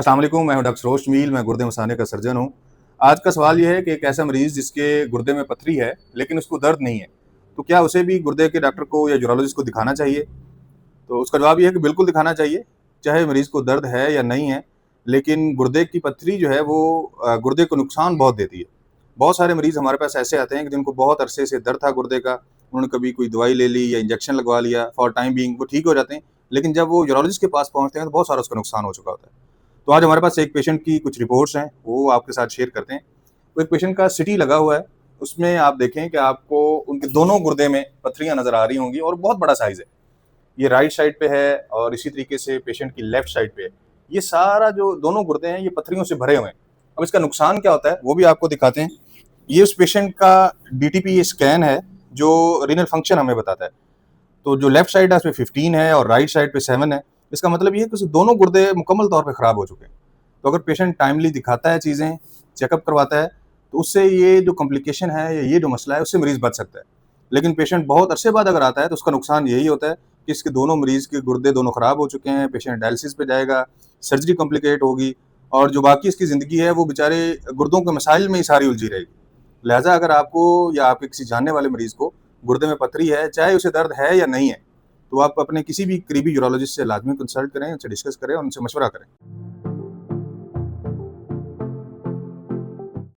अस्सलाम वालेकुम, मैं हूं डॉक्टर सरोज मील, मैं गुर्दे मसाने का सर्जन हूं। आज का सवाल ये है कि एक ऐसा मरीज़ जिसके गुर्दे में पथरी है, लेकिन उसको दर्द नहीं है, तो क्या उसे भी गुर्दे के डॉक्टर को या यूरोलॉजिस्ट को दिखाना चाहिए? तो उसका जवाब ये है कि बिल्कुल दिखाना चाहिए, चाहे मरीज़ को दर्द है या नहीं है, लेकिन गुर्दे की पथरी जो है वो गुर्दे को नुकसान बहुत देती है। बहुत सारे मरीज़ हमारे पास ऐसे आते हैं कि जिनको बहुत अरसे से दर्द था गुर्दे का, उन्होंने कभी कोई दवाई ले ली या इंजेक्शन लगवा लिया, फॉर टाइम बीइंग वो ठीक हो जाते हैं, लेकिन जब वो यूरोलॉजिस्ट के पास पहुँचते हैं तो बहुत सारा उसका नुकसान हो चुका होता है। तो आज हमारे पास एक पेशेंट की कुछ रिपोर्ट्स हैं, वो आपके साथ शेयर करते हैं। तो एक पेशेंट का सीटी लगा हुआ है, उसमें आप देखें कि आपको उनके दोनों गुर्दे में पथरियाँ नज़र आ रही होंगी और बहुत बड़ा साइज़ है। ये राइट साइड पे है और इसी तरीके से पेशेंट की लेफ्ट साइड पे है। ये सारा जो दोनों गुर्दे हैं, ये पथरियों से भरे हुए हैं। अब इसका नुकसान क्या होता है, वो भी आपको दिखाते हैं। ये उस पेशेंट का डीटीपी स्कैन है, जो रीनल फंक्शन हमें बताता है। तो जो लेफ्ट साइड है उसमें 15 है और राइट साइड पे 7 है। इसका मतलब ये है कि उसके दोनों गुर्दे मुकम्मल तौर पे खराब हो चुके हैं। तो अगर पेशेंट टाइमली दिखाता है चीज़ें, चेकअप करवाता है, तो उससे ये जो कॉम्प्लिकेशन है या ये जो मसला है, उससे मरीज़ बच सकता है। लेकिन पेशेंट बहुत अरसे बाद अगर आता है, तो उसका नुकसान यही होता है कि इसके दोनों मरीज़ के गुर्दे दोनों खराब हो चुके हैं, पेशेंट डायलिसिस पे जाएगा, सर्जरी कॉम्प्लिकेट होगी और जो बाकी इसकी ज़िंदगी है, वो बेचारे गुर्दों के मसाइल में ही सारी उलझी रहेगी। लिहाज़ा अगर आपको या आपके किसी जानने वाले मरीज़ को गुर्दे में पथरी है, चाहे उसे दर्द है या नहीं है, तो आप अपने किसी भी करीबी यूरोलॉजिस्ट से लाज़मी कंसल्ट करें, उनसे डिस्कस करें और उनसे मशवरा करें।